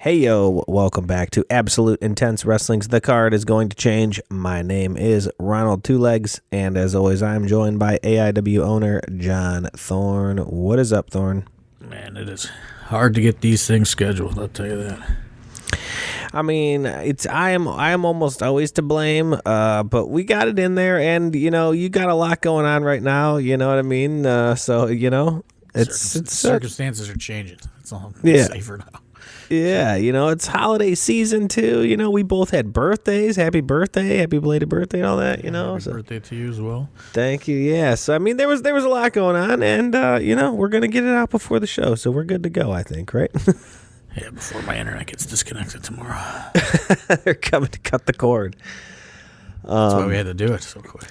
Hey yo, welcome back to Absolute Intense Wrestling's The Card is Going to Change. My name is Ronald Two Legs, and as always, I'm joined by AIW owner John Thorne. What is up, Thorne? Man, it is hard to get these things scheduled, I'll tell you that. I mean, I am almost always to blame, but we got it in there, and you got a lot going on right now. You know what I mean? Circumstances are changing. That's all I'm gonna say for now. Yeah, it's holiday season too. We both had birthdays. Happy birthday, happy belated birthday, and all that. Happy birthday to you as well. Thank you. Yeah. So I mean, there was a lot going on, and we're gonna get it out before the show, so we're good to go. I think, right? Yeah, before my internet gets disconnected tomorrow. They're coming to cut the cord. That's why we had to do it so quick.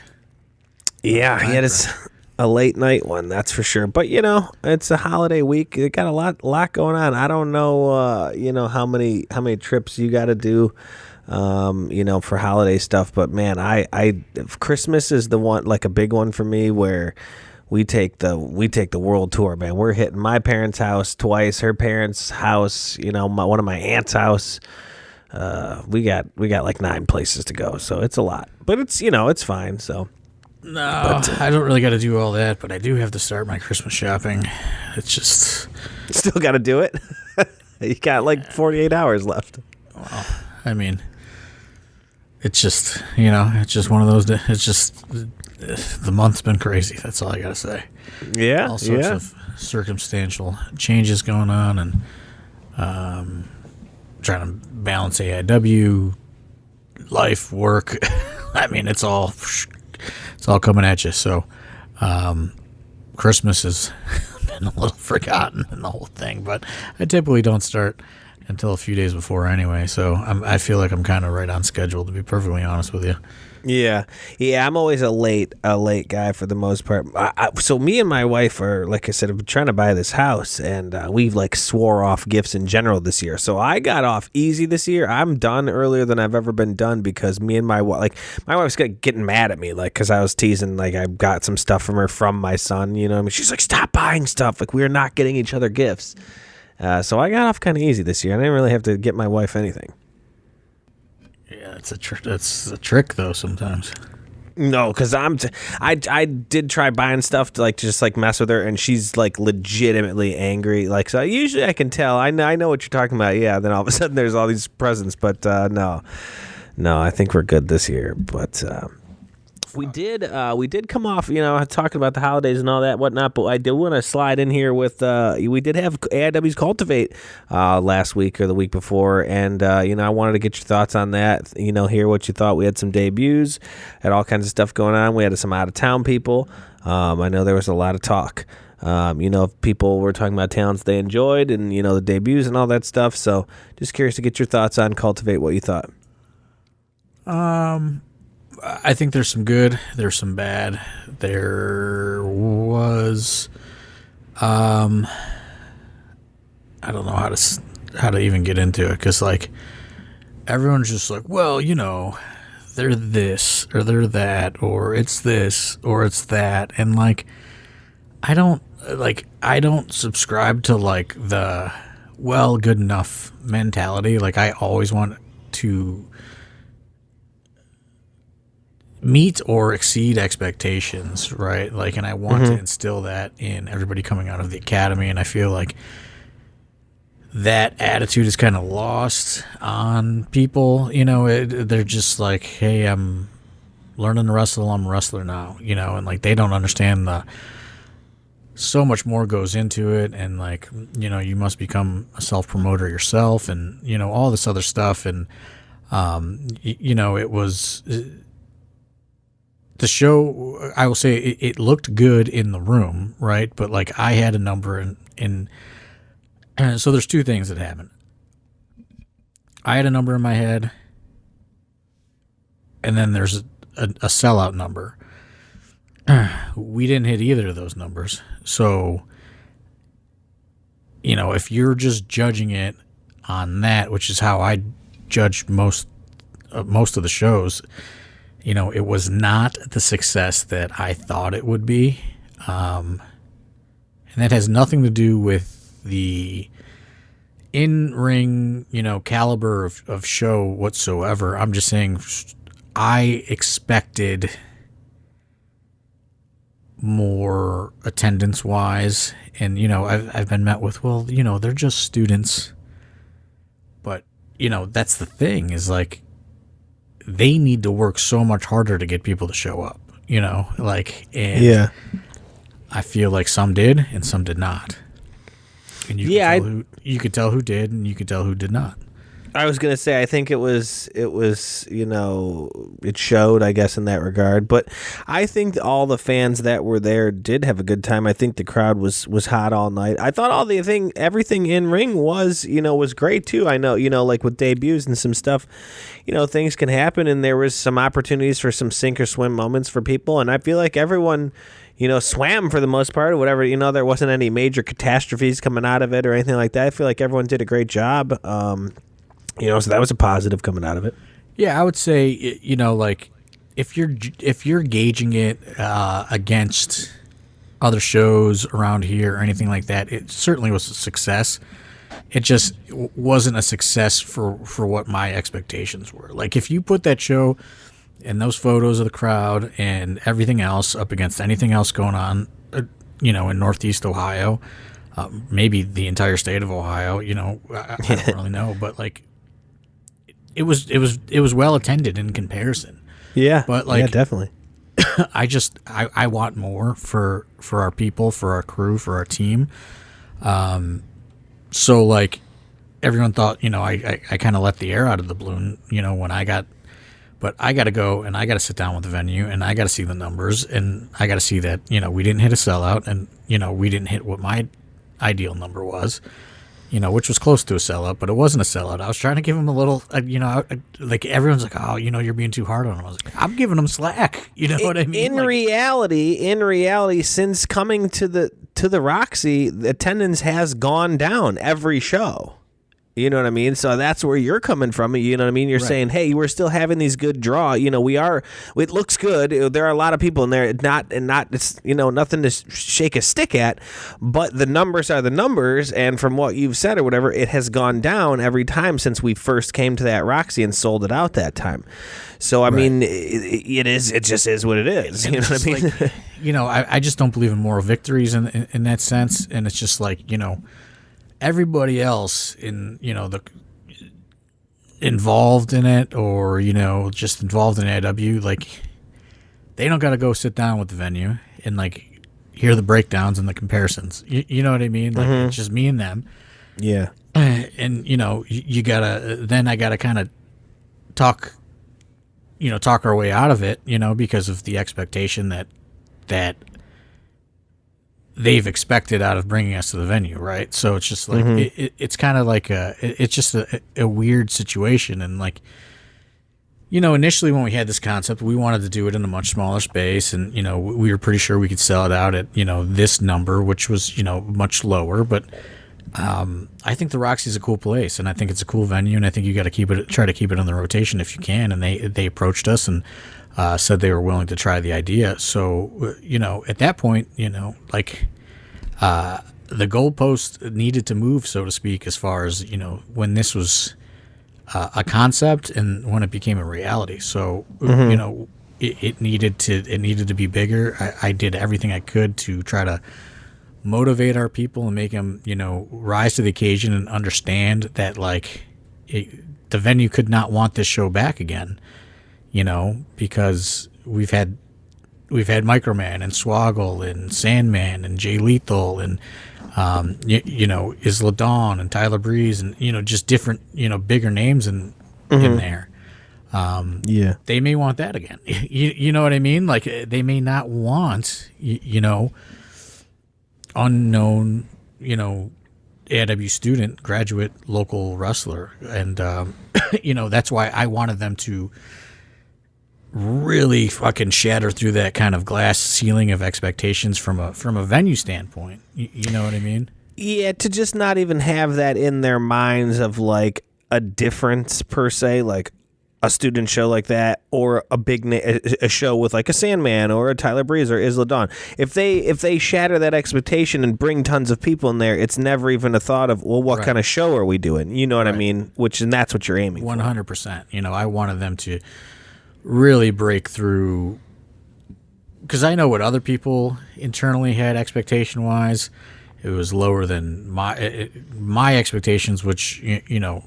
Yeah, it's a late night one, that's for sure. But it's a holiday week. It got a lot going on. I don't know, how many trips you got to do, for holiday stuff. But man, I Christmas is the one, like a big one for me, where we take the world tour. Man, we're hitting my parents' house twice, her parents' house, one of my aunt's house. We got like 9 places to go, so it's a lot. But it's it's fine. So. No, I don't really got to do all that, but I do have to start my Christmas shopping. It's just... Still got to do it? You got like 48 hours left. Well, I mean, it's just, it's just one of those... It's just... The month's been crazy. That's all I got to say. Yeah, all sorts of circumstantial changes going on, and trying to balance AIW, life, work. I mean, it's all coming at you. So Christmas has been a little forgotten in the whole thing, but I typically don't start until a few days before anyway. So I feel like I'm kind of right on schedule, to be perfectly honest with you. Yeah. I'm always a late guy for the most part. So me and my wife are, like I said, trying to buy this house, and we've like swore off gifts in general this year. So I got off easy this year. I'm done earlier than I've ever been done, because me and my wife, my wife's getting mad at me, because I was teasing, like I got some stuff from her from my son. I mean, she's like, stop buying stuff. Like, we're not getting each other gifts. So I got off kind of easy this year. I didn't really have to get my wife anything. Yeah, it's a trick though sometimes. No, because I did try buying stuff to just mess with her, and she's like legitimately angry. So usually I can tell. I know what you're talking about. Yeah, then all of a sudden there's all these presents, but no, I think we're good this year. But we did come off, talking about the holidays and all that whatnot. But I do want to slide in here with we did have AIW's Cultivate last week or the week before, and I wanted to get your thoughts on that. Hear what you thought. We had some debuts, had all kinds of stuff going on. We had some out of town people. I know there was a lot of talk. People were talking about talents they enjoyed, and the debuts and all that stuff. So just curious to get your thoughts on Cultivate. What you thought? I think there's some good, there's some bad. There was, I don't know how to even get into it, because everyone's just like, well, they're this or they're that, or it's this or it's that, and I don't subscribe to the good enough mentality. I always want to meet or exceed expectations, right? And I want to instill that in everybody coming out of the academy, and I feel like that attitude is kind of lost on people. They're just like, hey, I'm learning to wrestle, I'm a wrestler now, and they don't understand so much more goes into it, and you must become a self-promoter yourself, and all this other stuff, and it was... The show, I will say, it looked good in the room, right? But I had a number in so there's 2 things that happened. I had a number in my head, and then there's a sellout number. We didn't hit either of those numbers. So, if you're just judging it on that, which is how I judged most of the shows, it was not the success that I thought it would be. And that has nothing to do with the in-ring, caliber of show whatsoever. I'm just saying I expected more attendance-wise. And, I've been met with, well, they're just students. But, that's the thing is, like, they need to work so much harder to get people to show up, and Yeah. I feel like some did and some did not. And you could tell who did and you could tell who did not. I was gonna say I think it was it showed, I guess, in that regard. But I think all the fans that were there did have a good time. I think the crowd was hot all night. I thought everything in ring was great too. I know like with debuts and some stuff, things can happen, and there was some opportunities for some sink or swim moments for people, and I feel like everyone swam for the most part or whatever. There wasn't any major catastrophes coming out of it or anything like that. I feel like everyone did a great job. So that was a positive coming out of it. Yeah, I would say, like if you're gauging it against other shows around here or anything like that, it certainly was a success. It just wasn't a success for what my expectations were. Like if you put that show and those photos of the crowd and everything else up against anything else going on, in Northeast Ohio, maybe the entire state of Ohio, I don't really know, but like it was well attended in comparison. Yeah, but like, yeah, definitely. I want more for our people, for our crew, for our team. So like everyone thought, I kind of let the air out of the balloon, but I got to go and I got to sit down with the venue and I got to see the numbers and I got to see that, we didn't hit a sellout and, we didn't hit what my ideal number was, which was close to a sellout, but it wasn't a sellout. I was trying to give them a little, like everyone's like, oh, you're being too hard on them. I was like, I'm giving them slack. You know what I mean? In reality, since coming to the Roxy, the attendance has gone down every show. You know what I mean? So that's where you're coming from. You know what I mean? You're saying, hey, we're still having these good draw. It looks good. There are a lot of people in there, it's, nothing to shake a stick at, but the numbers are the numbers. And from what you've said or whatever, it has gone down every time since we first came to that Roxy and sold it out that time. So, I mean, it just is what it is. You know what I mean? Like, I just don't believe in moral victories in that sense. And it's just like, everybody else in the involved in it or just involved in AIW, like they don't got to go sit down with the venue and like hear the breakdowns and the comparisons. You know what I mean? Like it's just me and them. Yeah. And you gotta, then I gotta kind of talk our way out of it, because of the expectation that they've expected out of bringing us to the venue, right? So it's just like it's kind of like it's just a weird situation. And like initially when we had this concept, we wanted to do it in a much smaller space, and we were pretty sure we could sell it out at this number, which was much lower. But I think the Roxy is a cool place, and I think it's a cool venue, and I think you got to try to keep it on the rotation if you can. And they approached us and said they were willing to try the idea. So, at that point, the goalpost needed to move, so to speak, as far as, when this was a concept and when it became a reality. So, it needed to be bigger. I did everything I could to try to motivate our people and make them, rise to the occasion and understand that, like, the venue could not want this show back again. Because we've had Microman and Swoggle and Sandman and Jay Lethal and Isla Dawn and Tyler Breeze and just different bigger names in there. They may want that again. You know what I mean? Like they may not want unknown AIW student, graduate, local wrestler, and that's why I wanted them to really fucking shatter through that kind of glass ceiling of expectations from a venue standpoint. You know what I mean? Yeah, to just not even have that in their minds of like a difference per se, like, a student show like that, or a show with like a Sandman or a Tyler Breeze or Isla Dawn. If they shatter that expectation and bring tons of people in there, it's never even a thought of, well, what kind of show are we doing? You know what I mean? And that's what you're aiming 100%. You know, I wanted them to really break through, because I know what other people internally had expectation wise. It was lower than my expectations, which, you know,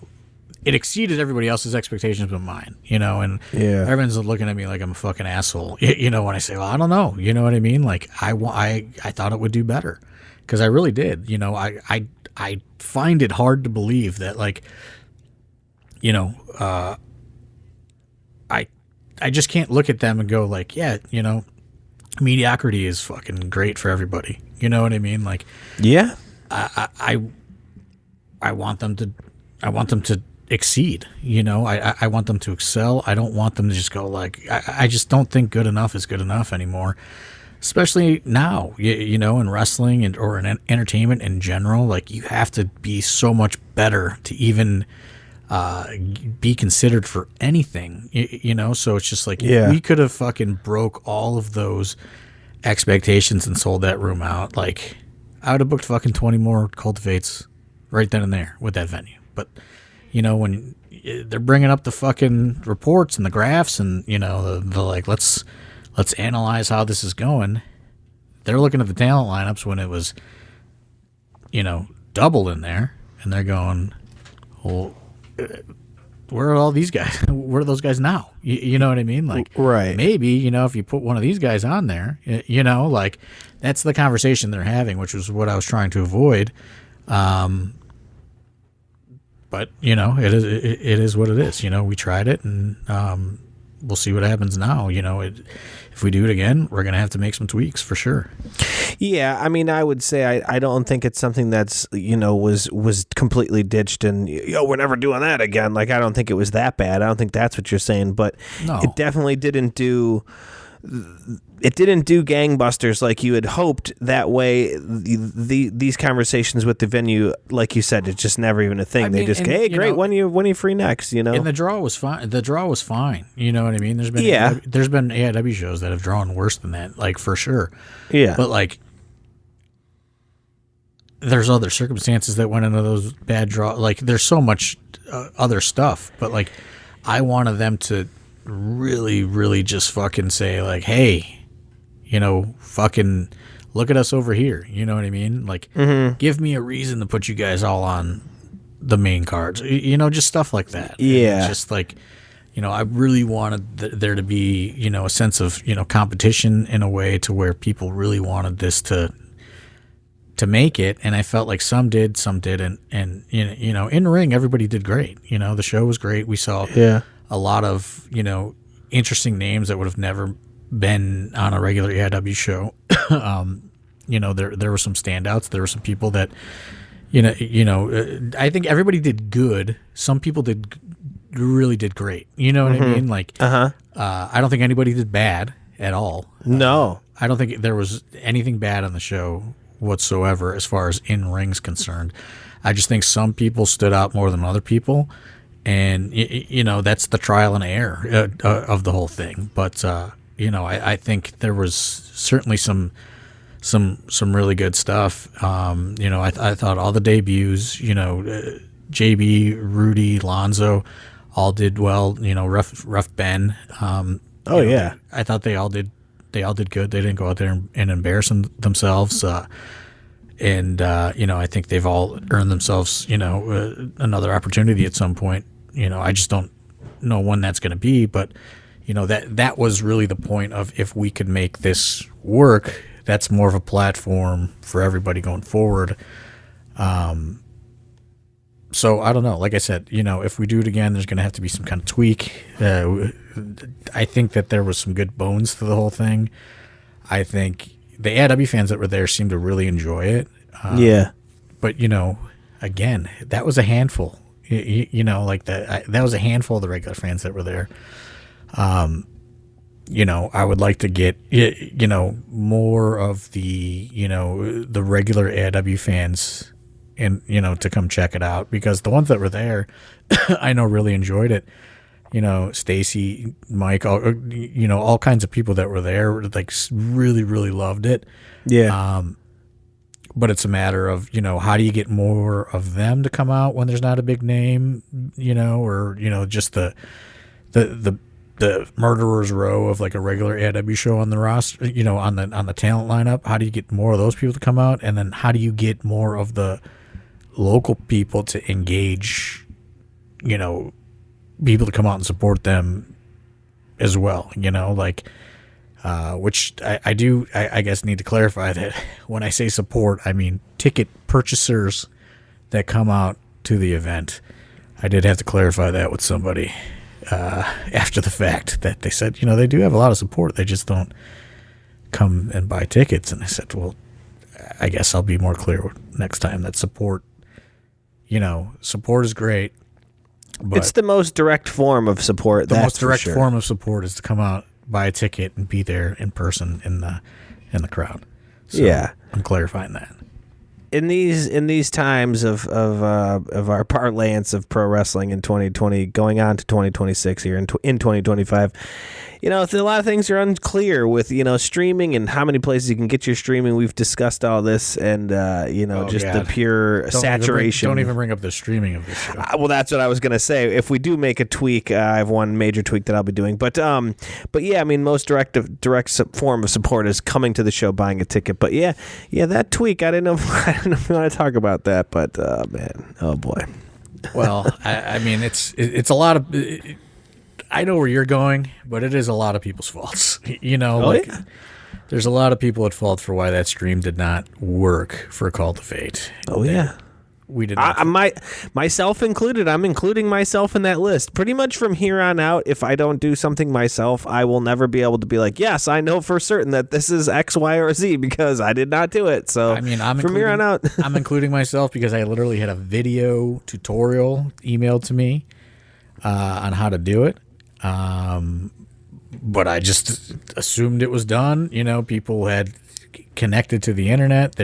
it exceeded everybody else's expectations but mine, you know, and everyone's looking at me like I'm a fucking asshole, you know, when I say, well, I don't know, you know what I mean? Like, I thought it would do better, because I really did, you know. I find it hard to believe that, like, you know, I just can't look at them and go like, yeah, you know, mediocrity is fucking great for everybody, you know what I mean? Like, yeah, I want them to exceed, you know. I want them to excel. I don't want them to just go like, I just don't think good enough is good enough anymore, especially now, you know, in wrestling or in entertainment in general. Like, you have to be so much better to even be considered for anything, you know. So it's just like, if we could have fucking broke all of those expectations and sold that room out, like, I would have booked fucking 20 more Cultivates right then and there with that venue. But, you know, when they're bringing up the fucking reports and the graphs and, you know, the like, let's analyze how this is going. They're looking at the talent lineups when it was, you know, double in there, and they're going, well, where are all these guys? Where are those guys now? You know what I mean? Like, right. Maybe, you know, if you put one of these guys on there, you know, like, that's the conversation they're having, which was what I was trying to avoid. But, you know, it is what it is. You know, we tried it, and we'll see what happens now. You know, if we do it again, we're going to have to make some tweaks for sure. Yeah, I mean, I would say I don't think it's something that's, you know, was completely ditched and, we're never doing that again. Like, I don't think it was that bad. I don't think that's what you're saying, but it definitely didn't do gangbusters like you had hoped. That way, these conversations with the venue, like you said, it's just never even a thing. They just, hey, great, when you free next, you know. And the draw was fine. You know what I mean? There's been AIW shows that have drawn worse than that, like, for sure. Yeah. But, like, there's other circumstances that went into those bad draws. Like, there's so much other stuff. But, like, I wanted them to really, really just fucking say, like, hey, you know, fucking look at us over here. You know what I mean? Like, give me a reason to put you guys all on the main cards. You know, just stuff like that. Yeah. And just like, you know, I really wanted there to be, you know, a sense of, you know, competition in a way to where people really wanted this to make it. And I felt like some did, some didn't. And, you know, in ring, everybody did great. You know, the show was great. We saw a lot of, you know, interesting names that would have never been on a regular AIW show. You know, there were some standouts. There were some people that, I think everybody did good. Some people really did great. You know what I mean? Like, I don't think anybody did bad at all. No. I don't think there was anything bad on the show whatsoever as far as in-ring's concerned. I just think some people stood out more than other people. And, you know, that's the trial and error of the whole thing. But, you know, I think there was certainly some really good stuff. You know, I thought all the debuts, you know, JB, Rudy, Lonzo, all did well. You know, Rough Ben. I thought they all did good. They didn't go out there and embarrass themselves. And you know, I think they've all earned themselves, you know, another opportunity at some point. You know, I just don't know when that's going to be. But, you know, that was really the point of, if we could make this work, that's more of a platform for everybody going forward. So I don't know. Like I said, you know, if we do it again, there's going to have to be some kind of tweak. I think that there was some good bones to the whole thing. I think the AIW fans that were there seemed to really enjoy it. But, you know, again, that was a handful. You know, like that was a handful of the regular fans that were there. You know, I would like to get, you know, more of the, you know, the regular AIW fans and, you know, to come check it out, because the ones that were there, I know really enjoyed it. Stacy, Mike, all kinds of people that were there, like really, really loved it. Yeah. But it's a matter of, how do you get more of them to come out when there's not a big name, or, just the murderer's row of like a regular AIW show on the roster, on the talent lineup. How do you get more of those people to come out? And then how do you get more of the local people to engage, people to come out and support them as well, which I guess need to clarify that when I say support, I mean ticket purchasers that come out to the event. I did have to clarify that with somebody after the fact, that they said, they do have a lot of support. They just don't come and buy tickets. And I said, well, I guess I'll be more clear next time that support is great. But it's the most direct form of support. The most direct form of support is to come out, buy a ticket, and be there in person in the crowd. So yeah, I'm clarifying that. In these times of our parlance of pro wrestling in 2020, going on to 2026 here in 2025, a lot of things are unclear with streaming and how many places you can get your streaming. We've discussed all this, and the pure saturation. Don't even bring up the streaming of this show. Well, that's what I was gonna say. If we do make a tweak, I have one major tweak that I'll be doing. But yeah, I mean, most direct form of support is coming to the show, buying a ticket. But yeah, that tweak. I didn't know if you want to talk about that, but man, oh boy. Well, I mean, it's a lot of. I know where you're going, but it is a lot of people's faults. There's a lot of people at fault for why that stream did not work for Cultivate. Oh yeah. We did not. Myself included. I'm including myself in that list. Pretty much from here on out, if I don't do something myself, I will never be able to be like, yes, I know for certain that this is X, Y, or Z because I did not do it. So from here on out. I'm including myself because I literally had a video tutorial emailed to me on how to do it. But I just assumed it was done. People had connected to the internet.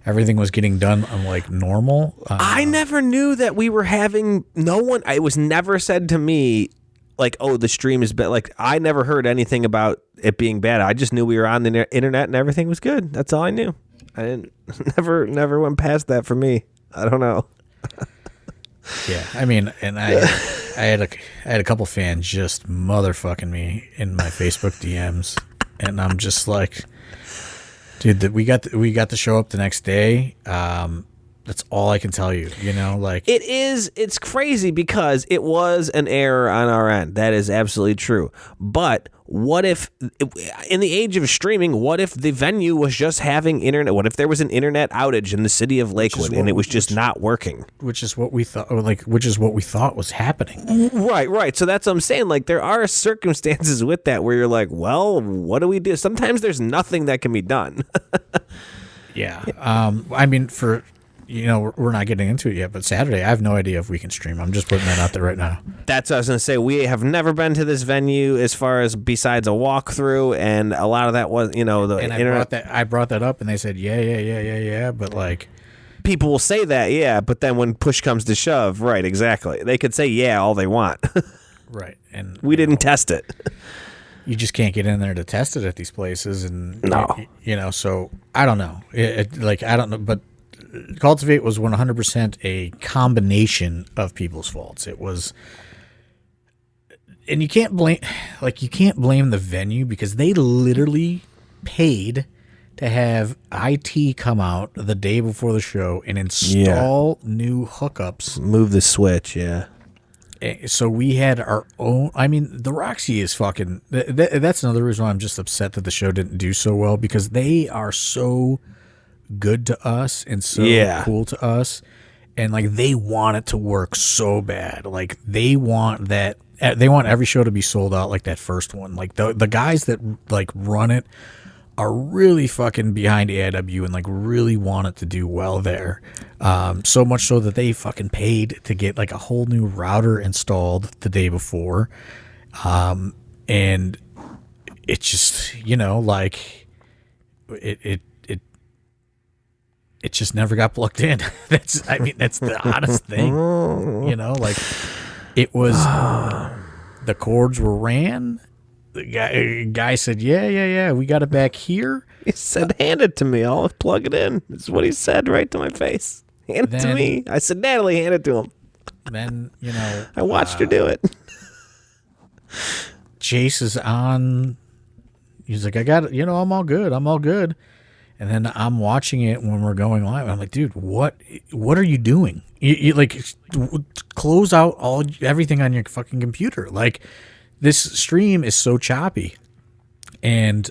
Everything was getting done like normal. I never knew that we were having it was never said to me like, oh, the stream is bad. Like, I never heard anything about it being bad. I just knew we were on the internet and everything was good. That's all I knew. I didn't never went past that for me. I don't know. Yeah, I mean, and I had a couple fans just motherfucking me in my Facebook DMs, and I'm just like, dude, we got to show up the next day. That's all I can tell you. It's crazy because it was an error on our end. That is absolutely true. But what if, in the age of streaming, what if the venue was just having internet? What if there was an internet outage in the city of Lakewood and it was just not working? Which is what we thought. Which is what we thought was happening. Right. So that's what I'm saying. Like, there are circumstances with that where you're like, well, what do we do? Sometimes there's nothing that can be done. Yeah. I mean, we're not getting into it yet, but Saturday, I have no idea if we can stream. I'm just putting that out there right now. That's what I was going to say. We have never been to this venue as far as besides a walkthrough, and a lot of that was, the internet. I brought that up, and they said, yeah, but like. People will say that, yeah, but then when push comes to shove, right, exactly. They could say, yeah, all they want. Right. And we didn't test it. You just can't get in there to test it at these places, and no. So I don't know. I don't know, but Cultivate was 100% a combination of people's faults. It was, and you can't blame the venue because they literally paid to have IT come out the day before the show and install new hookups. Move the switch, yeah. So we had our own. I mean, the Roxy is fucking. That's another reason why I'm just upset that the show didn't do so well, because they are so good to us and so cool to us, and like they want it to work so bad. Like they want every show to be sold out like that first one. Like the guys that like run it are really fucking behind AIW and like really want it to do well there. So much so that they fucking paid to get like a whole new router installed the day before. And it just, like it just never got plugged in. That's the honest thing, like. It was the cords were ran. The guy said, yeah, we got it back here. He said, hand it to me. I'll plug it in. That's what he said right to my face. Hand it to me. I said, Natalie, hand it to him. Then, I watched her do it. Chase is on. He's like, I got it. I'm all good. And then I'm watching it when we're going live. I'm like, dude, what are you doing? You like close out everything on your fucking computer. Like, this stream is so choppy. And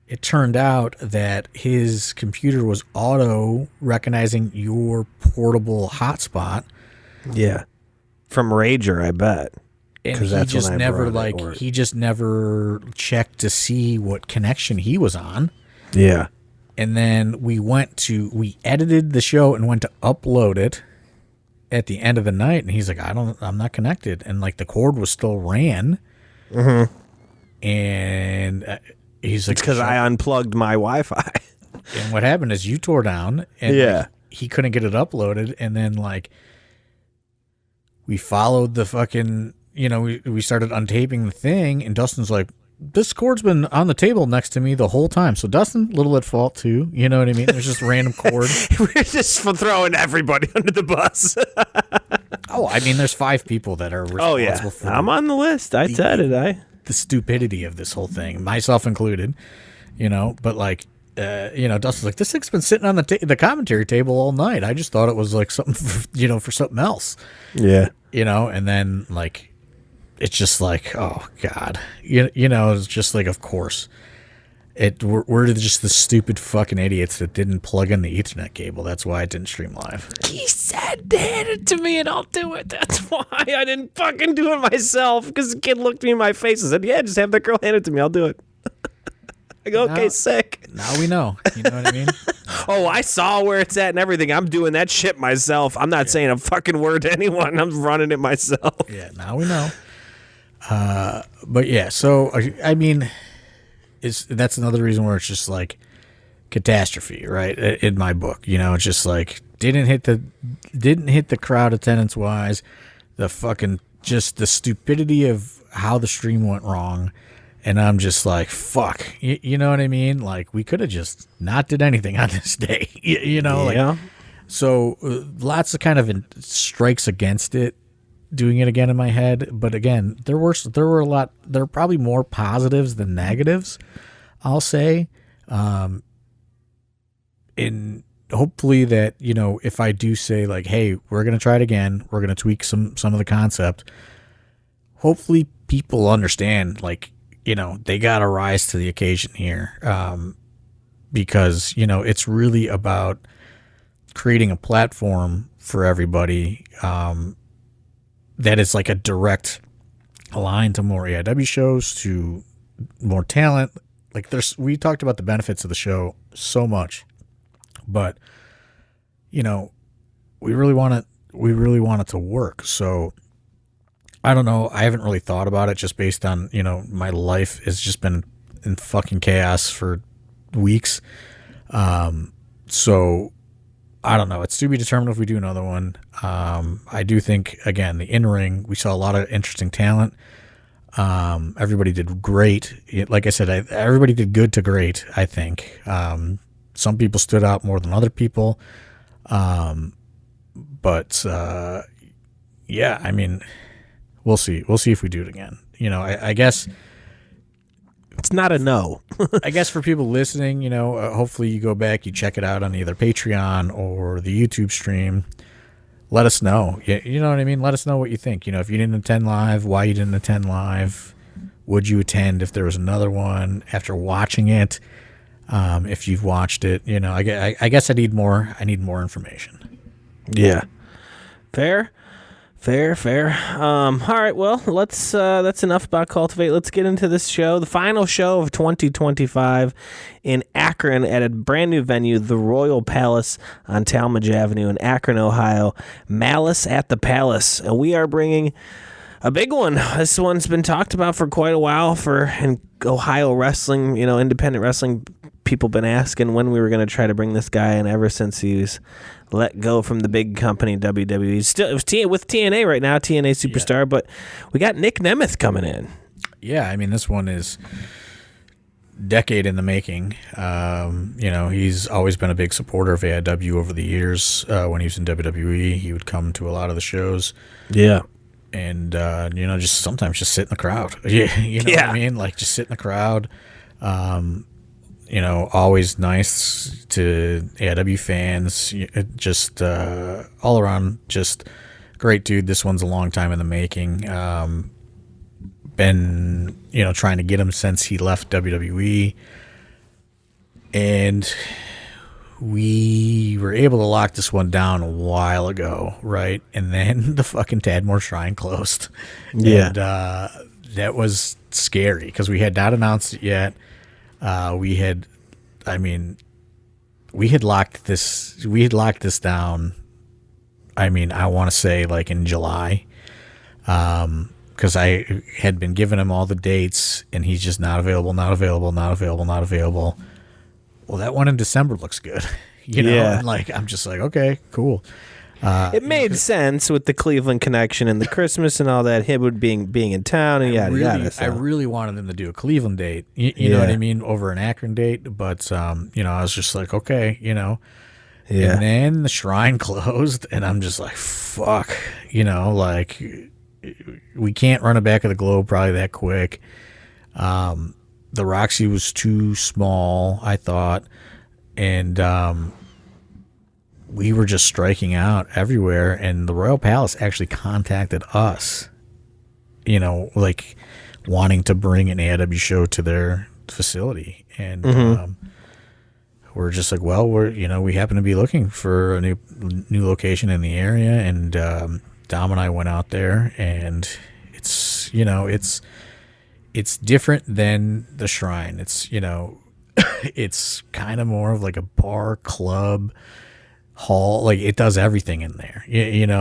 it turned out that his computer was auto recognizing your portable hotspot. Yeah. From Rager, I bet. And he just never checked to see what connection he was on. Yeah. And then we edited the show and went to upload it at the end of the night, and he's like, I'm not connected. And like the cord was still ran. Mm-hmm. And he's like, it's because I unplugged my Wi-Fi. And what happened is you tore down, and like, he couldn't get it uploaded. And then like we followed the fucking, we started untaping the thing, and Dustin's like, this cord's been on the table next to me the whole time. So Dustin, little at fault too. You know what I mean? There's just random cord. We're just throwing everybody under the bus. Oh, I mean, there's 5 people that are responsible for I'm on the list. I said it. The stupidity of this whole thing, myself included. But like, Dustin's like, this thing's been sitting on the commentary table all night. I just thought it was like something for something else. Yeah. And then like, it's just like, oh God, it's just like, of course, we're just the stupid fucking idiots that didn't plug in the Ethernet cable. That's why I didn't stream live. He said, hand it to me and I'll do it. That's why I didn't fucking do it myself, because the kid looked me in my face and said, yeah, just have that girl hand it to me. I'll do it. I go, okay, sick. Now we know. You know what I mean? Oh, I saw where it's at and everything. I'm doing that shit myself. I'm not saying a fucking word to anyone. I'm running it myself. Yeah, now we know. But yeah, so I mean, that's another reason where it's just like catastrophe, right? In my book, it's just like didn't hit the crowd attendance wise, the fucking just the stupidity of how the stream went wrong, and I'm just like, fuck, you know what I mean? Like, we could have just not did anything on this day, like, so lots of kind of strikes against it. Doing it again in my head, but again, there were probably more positives than negatives, I'll say. And hopefully that, if I do say like, hey, we're going to try it again, we're going to tweak some of the concept, hopefully people understand, like, they got to rise to the occasion here. Because, it's really about creating a platform for everybody, that is like a direct line to more AIW shows, to more talent. Like, we talked about the benefits of the show so much, but we really want it to work. So I don't know. I haven't really thought about it, just based on, my life has just been in fucking chaos for weeks. So I don't know. It's to be determined if we do another one. I do think, again, the in-ring, we saw a lot of interesting talent. Everybody did great. Like I said, everybody did good to great, I think. Some people stood out more than other people. But yeah, I mean, we'll see. We'll see if we do it again. I guess... It's not a no. I guess for people listening, hopefully you go back, you check it out on either Patreon or the YouTube stream. Let us know. You know what I mean? Let us know what you think. If you didn't attend live, why you didn't attend live. Would you attend if there was another one after watching it? If you've watched it, I guess I need more information. Yeah. Fair. All right, well, let's that's enough about Cultivate. Let's get into this show, the final show of 2025 in Akron at a brand new venue, the Royal Palace on Talmadge Avenue in Akron, Ohio. Malice at the Palace. And we are bringing a big one. This one's been talked about for quite a while in Ohio wrestling, independent wrestling people been asking when we were going to try to bring this guy in ever since he was let go from the big company WWE. Still, it was with TNA right now, TNA Superstar, but we got Nic Nemeth coming in. Yeah, I mean, this one is decade in the making. He's always been a big supporter of AIW over the years. When he was in WWE, he would come to a lot of the shows. Yeah. And, just sometimes just sit in the crowd. Yeah, what I mean? Like, just sit in the crowd. Always nice to AIW fans. Just all around, just great dude. This one's a long time in the making. Been, trying to get him since he left WWE. And we were able to lock this one down a while ago, right? And then the fucking Tadmor Shrine closed. Yeah. And that was scary because we had not announced it yet. We had locked this down. I mean, I want to say like in July. Because I had been giving him all the dates, and he's just not available. Well, that one in December looks good, Yeah. And like I'm just like, okay, cool. It made sense with the Cleveland connection and the Christmas and all that. Him would being in town and yada yada. So. I really wanted them to do a Cleveland date. You know what I mean, over an Akron date. But I was just like, okay, Yeah. And then the Shrine closed, and I'm just like, fuck, like. We can't run it back of the globe probably that quick. The Roxy was too small, I thought, and we were just striking out everywhere. And the Royal Palace actually contacted us, like wanting to bring an AIW show to their facility, and we're just like, well, we happen to be looking for a new location in the area, and Dom and I went out there, and it's different than the Shrine. It's, it's kind of more of like a bar, club, hall. Like it does everything in there.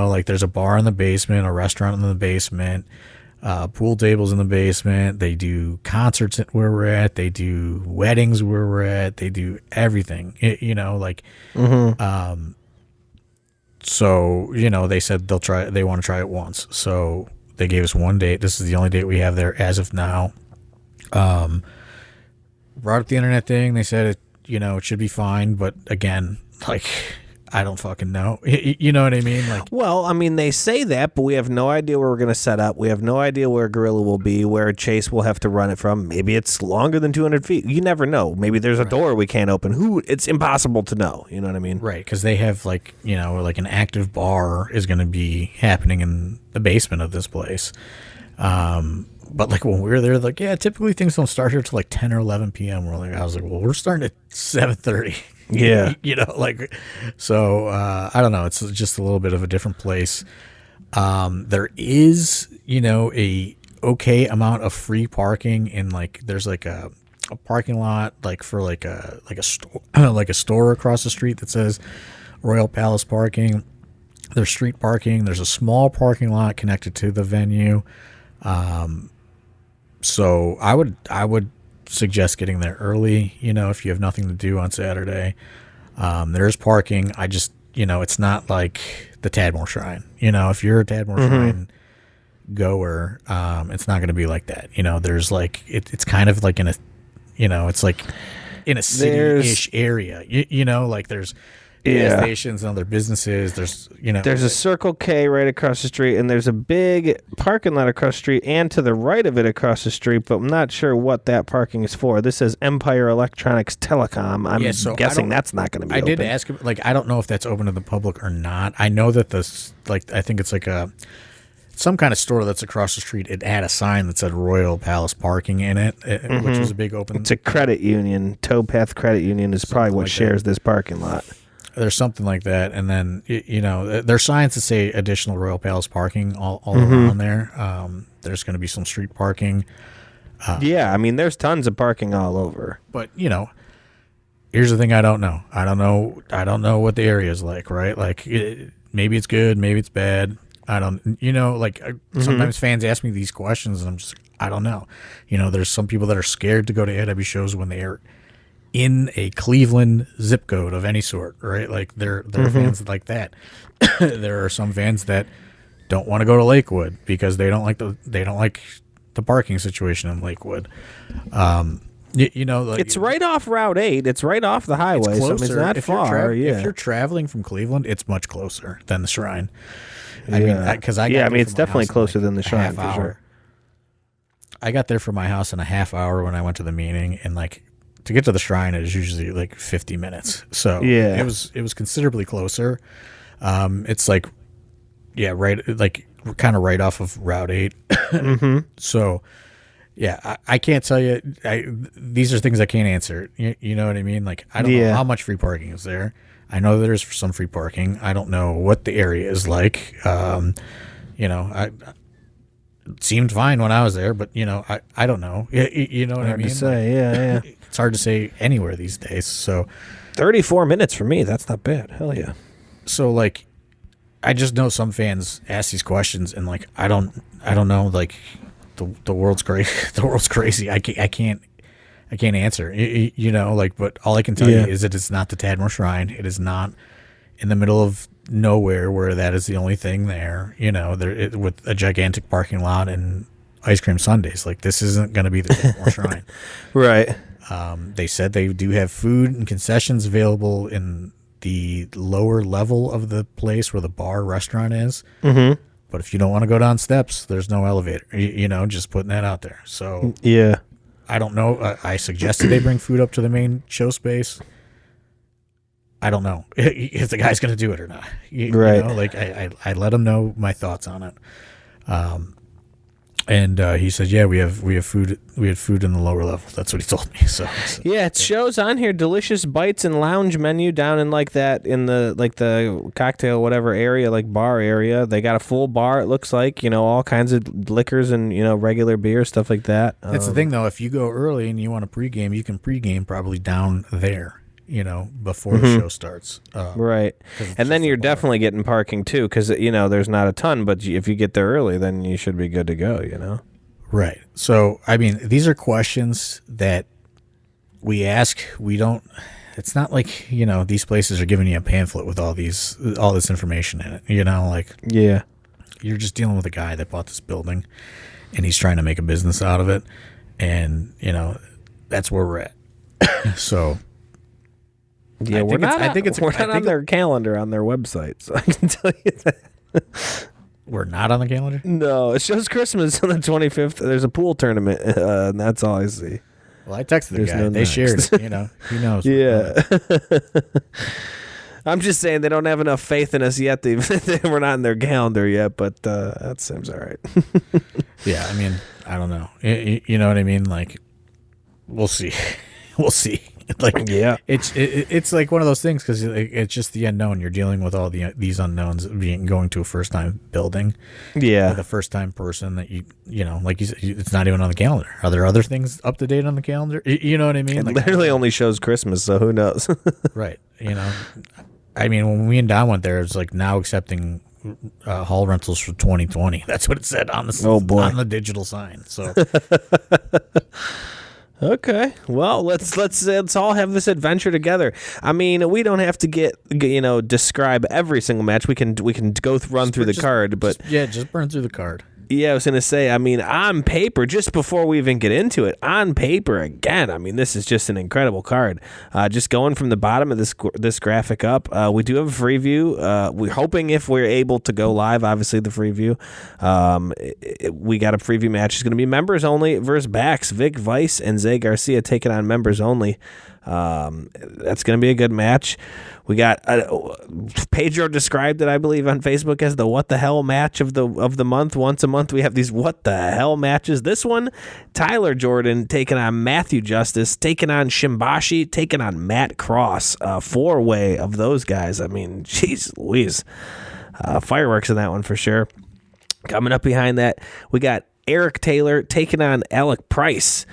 Like there's a bar in the basement, a restaurant in the basement, pool tables in the basement. They do concerts where we're at. They do weddings where we're at. They do everything, So, they said they want to try it once. So they gave us one date. This is the only date we have there as of now. Brought up the internet thing. They said it should be fine. But again, like, I don't fucking know. You know what I mean? Like, well, I mean, they say that, but we have no idea where we're going to set up. We have no idea where Gorilla will be, where Chase will have to run it from. Maybe it's longer than 200 feet. You never know. Maybe there's a door we can't open. It's impossible to know. You know what I mean? Right, because they have like an active bar is going to be happening in the basement of this place. But like when we were there, like, yeah, typically things don't start here till like 10 or 11 p.m. I was like, well, we're starting at 7:30. Yeah. So I don't know. It's just a little bit of a different place. There is, a okay amount of free parking in like, there's like a parking lot, like for like a store, like a store across the street that says Royal Palace parking. There's street parking. There's a small parking lot connected to the venue. So I would suggest getting there early, if you have nothing to do on Saturday. There's parking. I just, it's not like the Tadmor Shrine. If you're a Tadmor Shrine goer, it's not going to be like that. There's like, it's kind of like in a, it's like in a city-ish area. Like there's gas stations and other businesses. There's a Circle K right across the street, and there's a big parking lot across the street and to the right of it across the street, but I'm not sure what that parking is for. This says Empire Electronics Telecom. I'm guessing that's not going to be open. I did ask him, like, I don't know if that's open to the public or not. I know that I think it's like some kind of store that's across the street. It had a sign that said Royal Palace Parking in it, which was a big open. It's a credit union. Towpath Credit Union is probably what shares this parking lot. There's something like that, and then there's signs that say additional Royal Palace parking all around there. There's going to be some street parking. I mean, there's tons of parking all over. But here's the thing: I don't know. I don't know what the area is like. Right? Like maybe it's good, maybe it's bad. I don't. Sometimes fans ask me these questions, and I'm just I don't know. There's some people that are scared to go to AIW shows when they are in a Cleveland zip code of any sort, right? Like they're fans like that. There are some fans that don't want to go to Lakewood because they don't like the parking situation in Lakewood. Like, it's right off Route 8. It's right off the highway, so it's not far. If you're traveling from Cleveland, it's much closer than the Shrine. It's definitely closer than the Shrine for sure. I got there from my house in a half hour when I went to the meeting, and like to get to the Shrine is usually like 50 minutes. So it was considerably closer. It's like right, like kind of right off of Route 8. So. Yeah, I can't tell you. These are things I can't answer. You know what I mean? Like, I don't know how much free parking is there. I know there's some free parking. I don't know what the area is like. It seemed fine when I was there, but I don't know. You know what I mean? Hard to say. It's hard to say anywhere these days. So, 34 minutes for me. That's not bad. Hell yeah. So like, I just know some fans ask these questions, and like, I don't know, like. The world's crazy. The world's crazy. I can't answer. But all I can tell you is that it's not the Tadmor Shrine. It is not in the middle of nowhere where that is the only thing there. With a gigantic parking lot and ice cream sundaes. Like this isn't going to be the Tadmor Shrine, right? They said they do have food and concessions available in the lower level of the place where the bar restaurant is. Mm-hmm. But if you don't want to go down steps, there's no elevator. Just putting that out there. So I don't know. I suggested they bring food up to the main show space. I don't know if the guy's going to do it or not. Right. I let him know my thoughts on it. And he said, "Yeah, we have food. We had food in the lower level." That's what he told me. So it shows on here delicious bites and lounge menu down in like that in the cocktail whatever area, like bar area. They got a full bar. It looks like all kinds of liquors and regular beer, stuff like that. That's the thing though. If you go early and you want to pregame, you can pregame probably down there. Before the show starts. Right. And then you're definitely getting parking too, because, there's not a ton, but if you get there early, then you should be good to go, Right. So, I mean, these are questions that we ask. We don't, it's not like, these places are giving you a pamphlet with all this information in it, You're just dealing with a guy that bought this building and he's trying to make a business out of it. And, that's where we're at. So, yeah, we're not on their calendar on their website, so I can tell you that. We're not on the calendar? No, it shows Christmas on the 25th. There's a pool tournament, and that's all I see. Well, I texted the guy. They shared it, Who knows? Yeah. I'm just saying they don't have enough faith in us yet. We're not in their calendar yet, but that seems all right. Yeah, I mean, I don't know. You know what I mean? Like, we'll see. We'll see. It's like one of those things because it's just the unknown. You're dealing with all these unknowns going to a first time building. Yeah, with a first time person that like you said, it's not even on the calendar. Are there other things up to date on the calendar? You know what I mean? It literally only shows Christmas, so who knows? Right. I mean, when we and Don went there, it's like now accepting hall rentals for 2020. That's what it said on the on the digital sign. So. Okay, well, let's all have this adventure together. I mean, we don't have to describe every single match. We can run through the card, but just burn through the card. Yeah, I was going to say, I mean, on paper, just before we even get into it, on paper, again, I mean, this is just an incredible card. Just going from the bottom of this graphic up, we do have a free view. We're hoping if we're able to go live, obviously, the free view. We got a preview match. It's going to be members only versus backs. Vic Vice and Zay Garcia taking on members only. That's going to be a good match. We got Pedro described it, I believe, on Facebook as the what the hell match of the month. Once a month, we have these what the hell matches. This one, Tyler Jordan taking on Matthew Justice, taking on Shimbashi, taking on Matt Cross. 4-way of those guys. I mean, jeez Louise. Fireworks in that one for sure. Coming up behind that, we got Eric Taylor taking on Alec Price.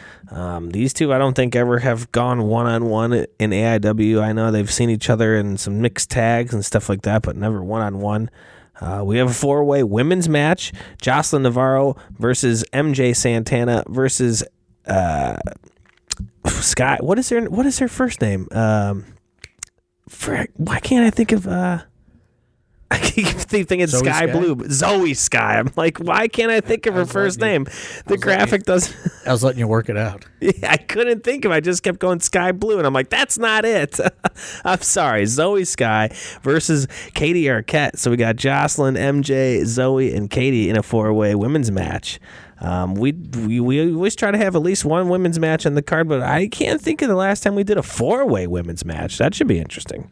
These two I don't think ever have gone one-on-one in AIW. I know they've seen each other in some mixed tags and stuff like that, but never one-on-one. We have a 4-way women's match. Jocelyn Navarro versus MJ Santana versus Sky. What is her first name? Why can't I think of? I keep thinking Sky Blue. Zoe Sky. I'm like, why can't I think of her first name? The graphic doesn't. I was letting you work it out. Yeah, I couldn't think of it. I just kept going Sky Blue, and I'm like, that's not it. I'm sorry. Zoe Sky versus Katie Arquette. So we got Jocelyn, MJ, Zoe, and Katie in a 4-way women's match. We always try to have at least one women's match on the card, but I can't think of the last time we did a 4-way women's match. That should be interesting.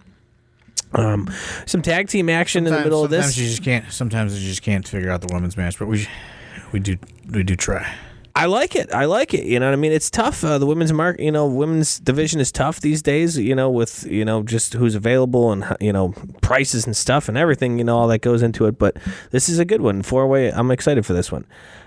Some tag team action in the middle of this. Sometimes you just can't figure out the women's match, but we do try. I like it. You know what I mean? It's tough. The women's division is tough these days, with, just who's available and, prices and stuff and everything, all that goes into it. But this is a good one. 4-way. I'm excited for this one.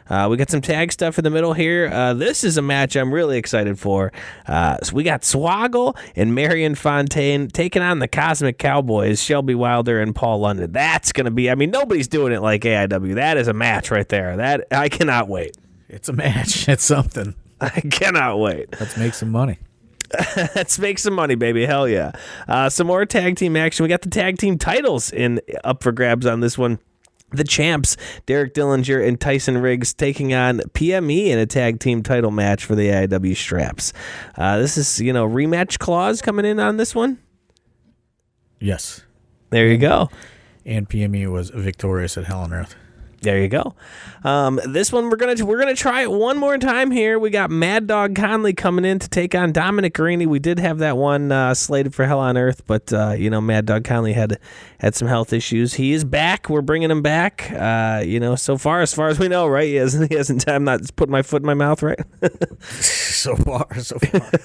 We got some tag stuff in the middle here. This is a match I'm really excited for. So we got Swoggle and Marion Fontaine taking on the Cosmic Cowboys, Shelby Wilder and Paul London. That's going to be, nobody's doing it like AIW. That is a match right there. That I cannot wait. It's a match. It's something. I cannot wait. Let's make some money. Let's make some money, baby. Hell yeah. Some more tag team action. We got the tag team titles up for grabs on this one. The champs, Derek Dillinger and Tyson Riggs, taking on PME in a tag team title match for the AIW straps. This is, rematch clause coming in on this one? Yes. There you go. And PME was victorious at Hell on Earth. There you go. This one we're gonna try it one more time here. We got Mad Dog Conley coming in to take on Dominic Garrini. We did have that one slated for Hell on Earth, but Mad Dog Conley had some health issues. He is back. We're bringing him back. So far as we know, right? He hasn't. I'm not putting my foot in my mouth, right? So far.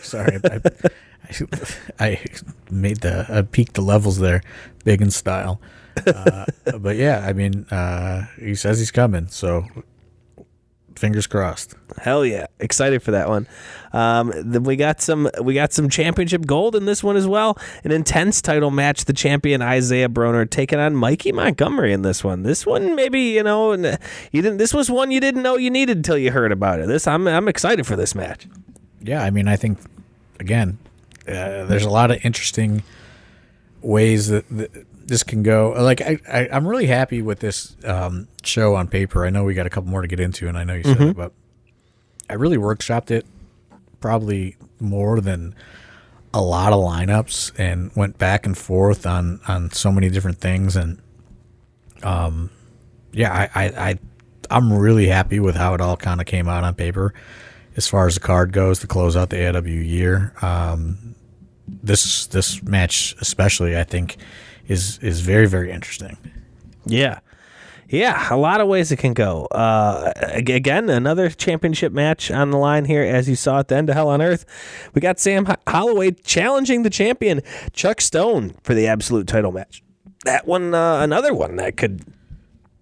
Sorry, I peaked the levels there, big in style. But yeah, he says he's coming, so fingers crossed. Hell yeah, excited for that one. Then we got some championship gold in this one as well. An intense title match. The champion Isaiah Broner taking on Mikey Montgomery in this one. This one maybe you didn't. This was one you didn't know you needed until you heard about it. I'm excited for this match. Yeah, I think again, there's a lot of interesting ways that this can go. Like I'm really happy with this show on paper. I know we got a couple more to get into, and I know you said it, but I really workshopped it probably more than a lot of lineups and went back and forth on so many different things. And I'm really happy with how it all kind of came out on paper as far as the card goes to close out the AIW year. This match especially, I think, is very, very interesting. Yeah, a lot of ways it can go. Again, another championship match on the line here, as you saw at the end of Hell on Earth. We got Sam Holloway challenging the champion, Chuck Stone, for the Absolute title match. That one, another one that could,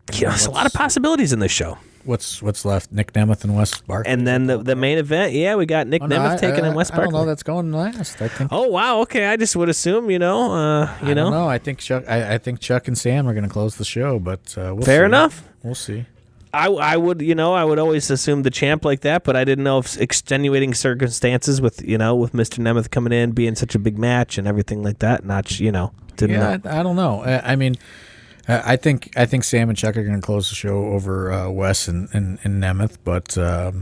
there's a lot of possibilities in this show. What's left? Nic Nemeth and Wes Barkley. And then the main event, we got Nic Nemeth taking on Wes Barkley. I don't know that's going last. I think. Oh wow, okay. I just would assume, I don't know. I think Chuck and Sam are going to close the show, but we'll see. Fair enough. We'll see. I would always assume the champ like that, but I didn't know if extenuating circumstances with Mr. Nemeth coming in, being such a big match and everything like that. Didn't know. I don't know. I think Sam and Chuck are going to close the show over Wes and Nemeth, but I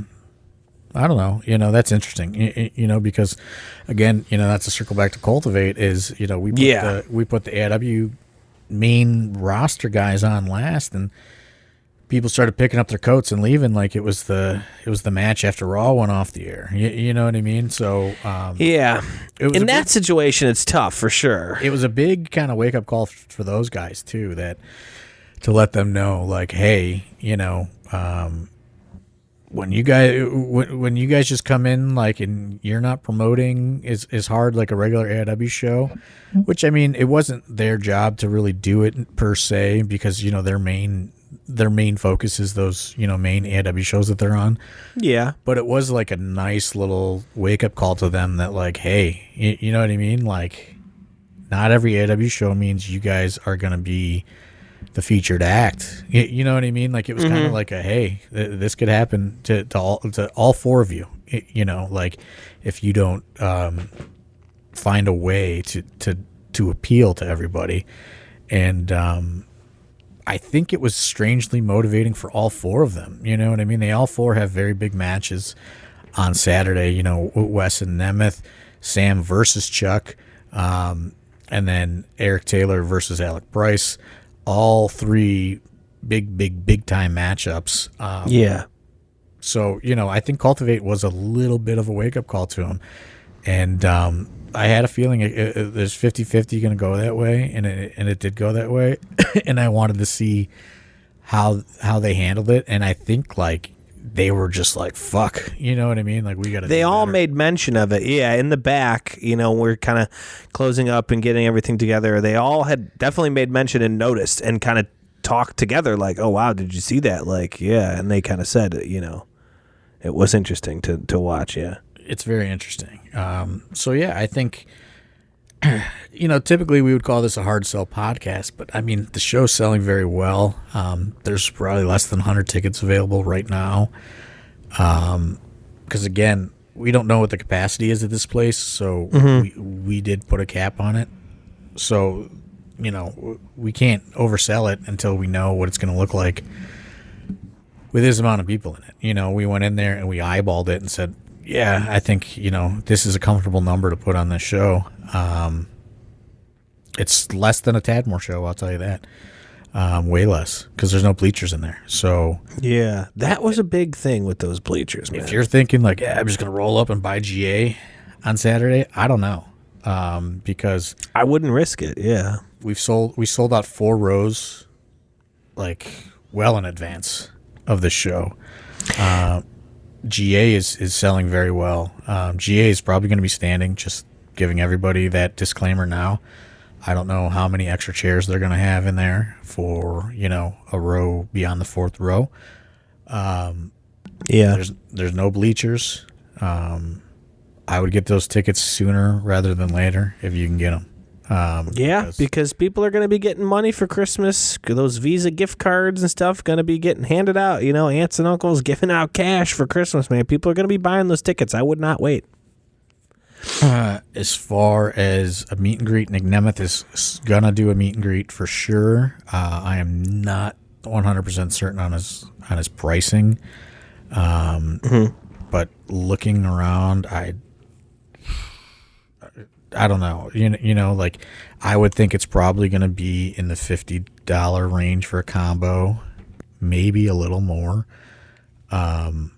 don't know. That's interesting. Because again, that's a circle back to Cultivate. Is we put the AIW main roster guys on last, and people started picking up their coats and leaving like it was the match after Raw went off the air. You know what I mean? So in that situation, it's tough for sure. It was a big kind of wake up call for those guys too, that to let them know, like, hey, when you guys just come in like and you're not promoting is hard like a regular AIW show, which it wasn't their job to really do it per se, because their main focus is those, main AIW shows that they're on. Yeah. But it was like a nice little wake-up call to them that, like, hey, you know what I mean? Like, not every AIW show means you guys are going to be the featured act. You know what I mean? Like it was kind of like a, hey, this could happen to all four of you. You know, like if you don't find a way to appeal to everybody. And I think it was strangely motivating for all four of them. You know what I mean? They all four have very big matches on Saturday. You know, Wes and Nemeth, Sam versus Chuck, and then Eric Taylor versus Alec Bryce. All three big time matchups. Yeah. So, you know, I think Cultivate was a little bit of a wake-up call to him. And I had a feeling there's 50-50 going to go that way, and it did go that way. And I wanted to see how they handled it. And I think, like, they were just like, fuck. You know what I mean? Like, we got to They all made mention of it. Yeah, in the back, you know, we're kind of closing up and getting everything together. They all had definitely made mention and noticed and kind of talked together like, oh, wow, did you see that? Like, yeah. And they kind of said, you know, it was interesting to watch, yeah. It's very interesting. So, yeah, I think, you know, typically we would call this a hard sell podcast, but, I mean, the show's selling very well. There's probably less than 100 tickets available right now. Because, again, we don't know what the capacity is at this place, so we did put a cap on it. So, you know, we can't oversell it until we know what it's going to look like with this amount of people in it. You know, we went in there and we eyeballed it and said, yeah, I think, you know, this is a comfortable number to put on this show. It's less than a Tadmore show, I'll tell you that. Way less, because there's no bleachers in there. So yeah, that was a big thing with those bleachers, man. If you're thinking like, yeah, I'm just going to roll up and buy GA on Saturday, I don't know. Because I wouldn't risk it, yeah. We sold out 4 rows, like, well in advance of the show. GA is selling very well. GA is probably going to be standing, just giving everybody that disclaimer now. I don't know how many extra chairs they're going to have in there for, you know, a row beyond the 4th row. Yeah. There's no bleachers. I would get those tickets sooner rather than later if you can get them. Because people are going to be getting money for Christmas. Those Visa gift cards and stuff going to be getting handed out. You know, aunts and uncles giving out cash for Christmas, man. People are going to be buying those tickets. I would not wait. As far as a meet and greet, Nic Nemeth is going to do a meet and greet for sure. I am not 100% certain on his pricing. But looking around, I don't know. You know, like, I would think it's probably going to be in the $50 range for a combo, maybe a little more. I'm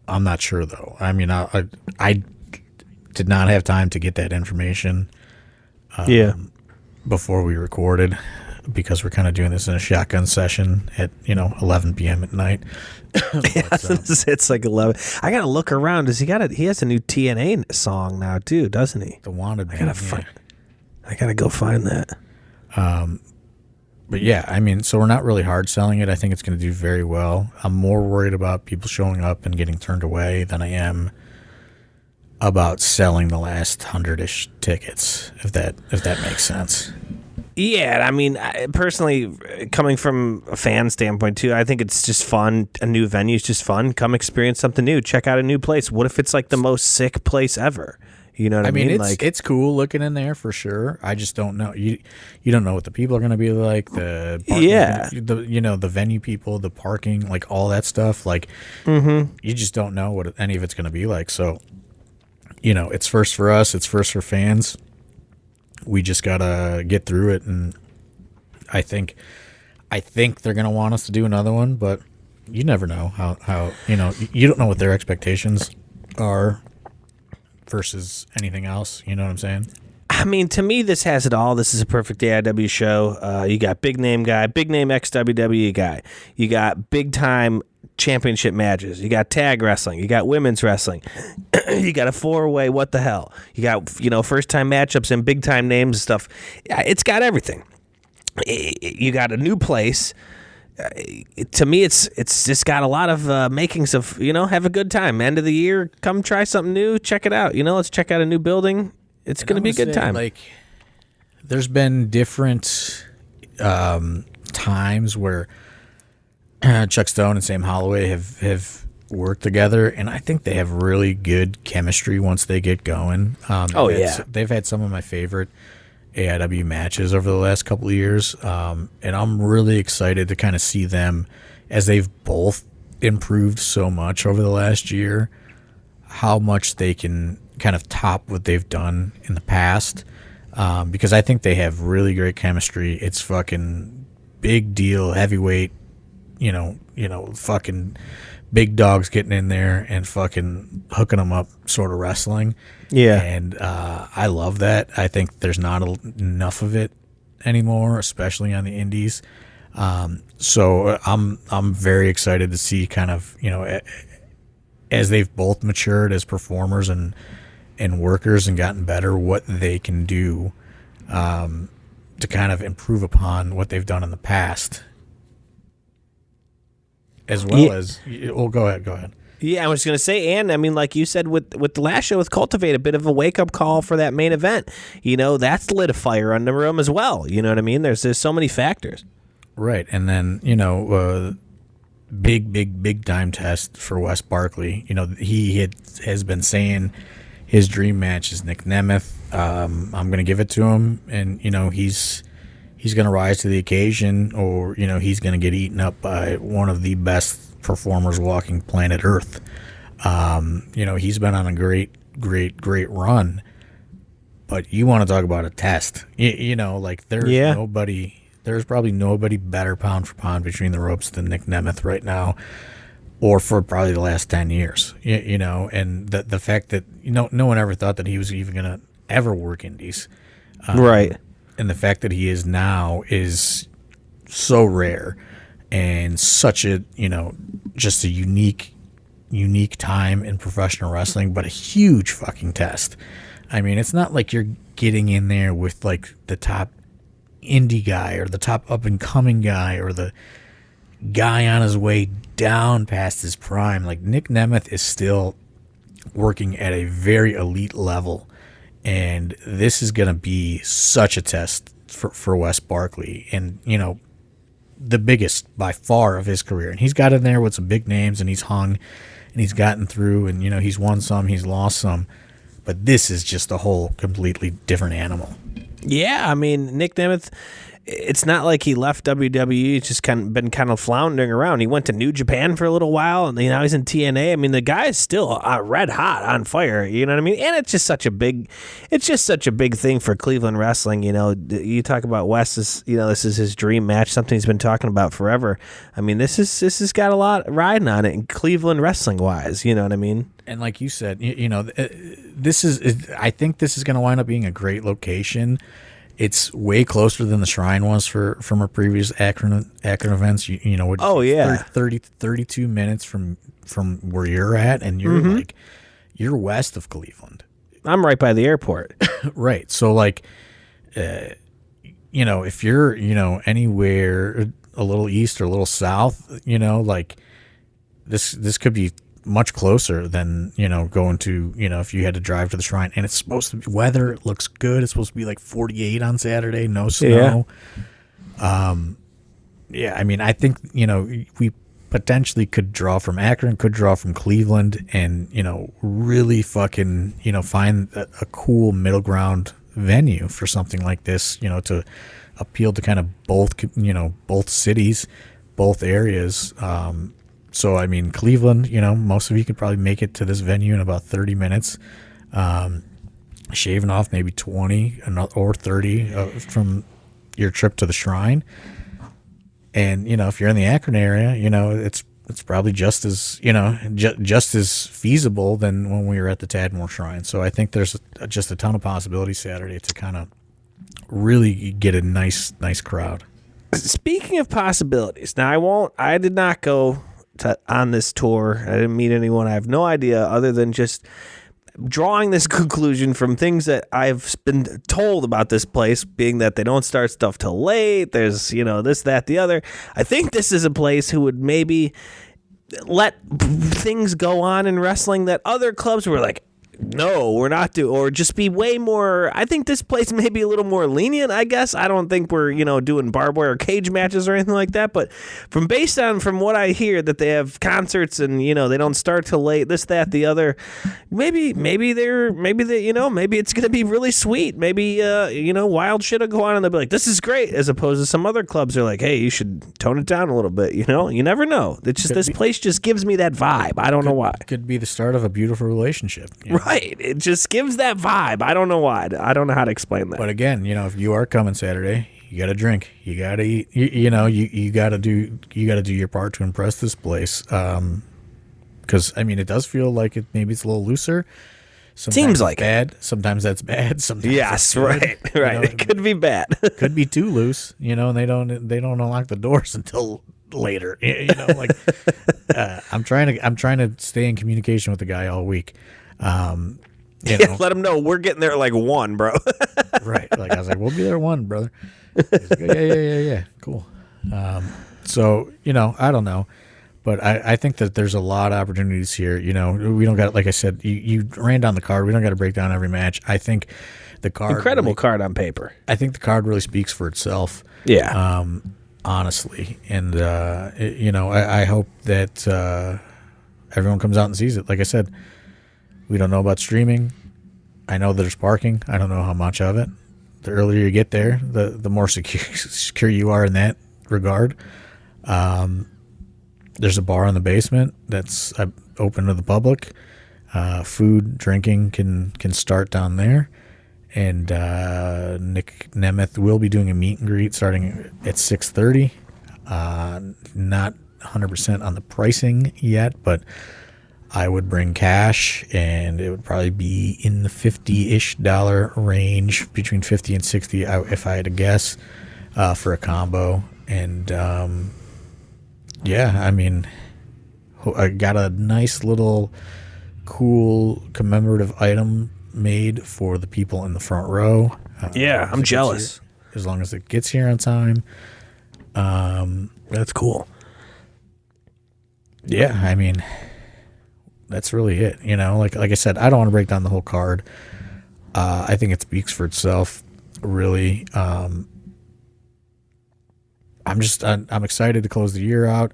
not sure though. I mean, I did not have time to get that information. Before we recorded, because we're kind of doing this in a shotgun session at 11 p.m. at night. It's like 11. I gotta look around. He has a new TNA song now too, doesn't he? The Wanted Man. I gotta go find that. But yeah, I mean, so we're not really hard selling it. I think it's going to do very well. I'm more worried about people showing up and getting turned away than I am about selling the last 100-ish tickets, if that makes sense. Yeah, I mean, personally, coming from a fan standpoint too, I think it's just fun. A new venue is just fun. Come experience something new. Check out a new place. What if it's like the most sick place ever? You know what I mean? It's cool looking in there for sure. I just don't know. You don't know what the people are going to be like. The venue people, the parking, like all that stuff. Like, you just don't know what any of it's going to be like. So, it's first for us. It's first for fans. We just gotta get through it, and I think they're gonna want us to do another one, but you never know how you don't know what their expectations are versus anything else. You know what I'm saying? I mean, to me, this has it all. This is a perfect AIW show. You got big name guy, big name ex-WWE guy. You got big time championship matches. You got tag wrestling. You got women's wrestling. You got a 4-way. What the hell? You got first time matchups and big time names and stuff. It's got everything. You got a new place. To me, it's just got a lot of makings of have a good time. End of the year, come try something new. Check it out. Let's check out a new building. It's going to be a good time. Like, there's been different times where Chuck Stone and Sam Holloway have worked together, and I think they have really good chemistry once they get going. They've had some of my favorite AIW matches over the last couple of years, and I'm really excited to kind of see them as they've both improved so much over the last year, how much they can kind of top what they've done in the past, because I think they have really great chemistry. It's fucking big deal, heavyweight, fucking big dogs getting in there and fucking hooking them up sort of wrestling. Yeah. And I love that. I think there's not enough of it anymore, especially on the indies. So I'm very excited to see kind of, as they've both matured as performers and workers and gotten better, what they can do to kind of improve upon what they've done in the past. As well as, go ahead. Yeah, I was going to say, and I mean, like you said with the last show with Cultivate, a bit of a wake-up call for that main event. That's lit a fire under them as well. You know what I mean? There's so many factors. Right, and then, big time test for Wes Barkley. He has been saying his dream match is Nic Nemeth. I'm going to give it to him, and, he's going to rise to the occasion, or, he's going to get eaten up by one of the best performers walking planet Earth. He's been on a great run, but you want to talk about a test. There's probably nobody better pound for pound between the ropes than Nic Nemeth right now, or for probably the last 10 years, and the fact that, no one ever thought that he was even going to ever work indies. Right. And the fact that he is now is so rare and such a, just a unique time in professional wrestling, but a huge fucking test. I mean, it's not like you're getting in there with like the top indie guy or the top up and coming guy or the guy on his way down past his prime. Like, Nic Nemeth is still working at a very elite level. And this is going to be such a test for Wes Barkley, and, the biggest by far of his career. And he's got in there with some big names, and he's hung, and he's gotten through, and, he's won some, he's lost some. But this is just a whole completely different animal. Yeah, I mean, Nic Nemeth, it's not like he left WWE. He's just been kind of floundering around. He went to New Japan for a little while, and now he's in TNA. I mean, the guy is still red hot, on fire. You know what I mean? And it's just such a big thing for Cleveland wrestling. You talk about Wes, this is his dream match, something he's been talking about forever. I mean, this has got a lot riding on it in Cleveland wrestling wise. You know what I mean? And like you said, I think this is going to wind up being a great location. It's way closer than the Shrine was from our previous Akron events. 32 minutes from where you're at, and you're you're west of Cleveland. I'm right by the airport. Right. So if you're, anywhere a little east or a little south, this could be much closer than, going to, if you had to drive to the Shrine. And it's supposed to be, weather looks good. It's supposed to be like 48 on Saturday, no snow. Yeah. I mean, I think, we potentially could draw from Akron, could draw from Cleveland, and, really fucking, find a cool middle ground venue for something like this, to appeal to kind of both cities, both areas. So, I mean, Cleveland, most of you could probably make it to this venue in about 30 minutes, shaving off maybe 20 or 30 from your trip to the Shrine. And, if you're in the Akron area, it's probably just as, just as feasible than when we were at the Tadmore Shrine. So I think there's just a ton of possibilities Saturday to kind of really get a nice crowd. Speaking of possibilities, now I did not go on this tour. I didn't meet anyone. I have no idea other than just drawing this conclusion from things that I've been told about this place, being that they don't start stuff till late. There's, this, that, the other. I think this is a place who would maybe let things go on in wrestling that other clubs were like, No, we're not or just be way more. I think this place may be a little more lenient, I guess. I don't think we're, doing barbed wire cage matches or anything like that, but from what I hear that they have concerts and, they don't start till late, this, that, the other, maybe it's going to be really sweet. Maybe, wild shit will go on and they'll be like, this is great, as opposed to some other clubs are like, hey, you should tone it down a little bit, You never know. It's just, this place just gives me that vibe. I don't know why. Could be the start of a beautiful relationship. Right. It just gives that vibe. I don't know why. I don't know how to explain that. But again, if you are coming Saturday, you got to drink. You got to eat. You got to do your part to impress this place. Because it does feel like maybe it's a little looser. Sometimes seems like bad. Sometimes that's bad. Sometimes yes, right. It could be bad. Could be too loose. And they don't unlock the doors until later. I'm trying to stay in communication with the guy all week. Let him know we're getting there like 1, bro. Right. Like I was like, we'll be there 1, brother. He's like, yeah. Cool. So, I don't know. But I think that there's a lot of opportunities here. We don't got, like I said, you ran down the card. We don't got to break down every match. I think the card. Incredible card on paper. I think the card really speaks for itself. Yeah. Honestly. And, I hope that everyone comes out and sees it. Like I said, we don't know about streaming. I know there's parking. I don't know how much of it. The earlier you get there, the more secure you are in that regard. There's a bar in the basement that's open to the public. Food, drinking can start down there. And Nic Nemeth will be doing a meet and greet starting at 6:30. Not 100% on the pricing yet, but I would bring cash, and it would probably be in the $50-ish range, between 50 and 60, if I had to guess, for a combo. And I got a nice little cool commemorative item made for the people in the front row. I'm jealous. As long as it gets here on time. That's cool. Yeah, that's really it. Like I said, I don't want to break down the whole card. I think it speaks for itself, really. I'm excited to close the year out.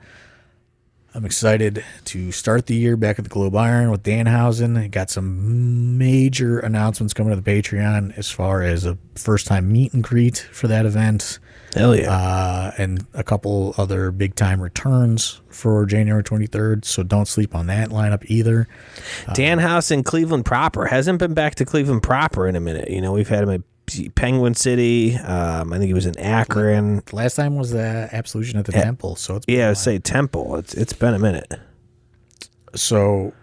I'm excited to start the year back at the Globe Iron with Danhausen. I got some major announcements coming to the Patreon as far as a first-time meet and greet for that event. Hell yeah. And a couple other big-time returns for January 23rd, so don't sleep on that lineup either. Danhausen, Cleveland proper. Hasn't been back to Cleveland proper in a minute. We've had him at Penguin City. I think he was in Akron. The last time was the Absolution at the Temple. So it's I would say Temple. It's been a minute. So,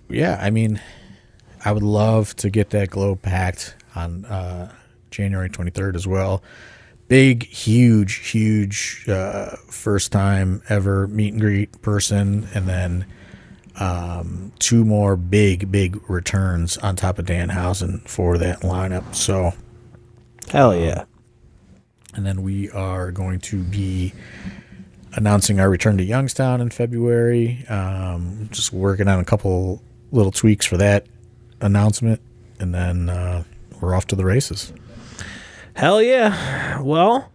yeah, I would love to get that Globe packed on January 23rd as well. Big, huge first time ever meet and greet person, and then 2 more big returns on top of Danhausen for that lineup. So, hell yeah. And then we are going to be announcing our return to Youngstown in February. Just working on a couple little tweaks for that announcement, and then we're off to the races. Hell yeah. Well,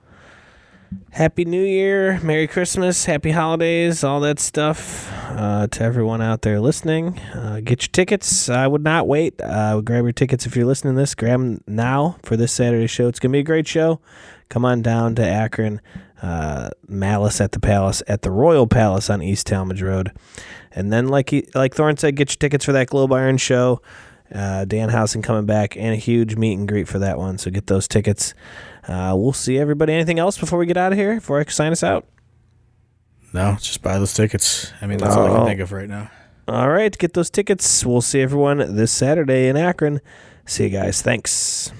Happy New Year, Merry Christmas, Happy Holidays, all that stuff to everyone out there listening. Get your tickets. I would not wait. Grab your tickets if you're listening to this. Grab them now for this Saturday show. It's going to be a great show. Come on down to Akron, Malice at the Palace, at the Royal Palace on East Talmadge Road. And then, like Thorne said, get your tickets for that Globe Iron show. Danhausen coming back, and a huge meet and greet for that one. So get those tickets. We'll see everybody. Anything else before we get out of here, before I sign us out? No, just buy those tickets. That's all I can think of right now. All right, get those tickets. We'll see everyone this Saturday in Akron. See you guys. Thanks.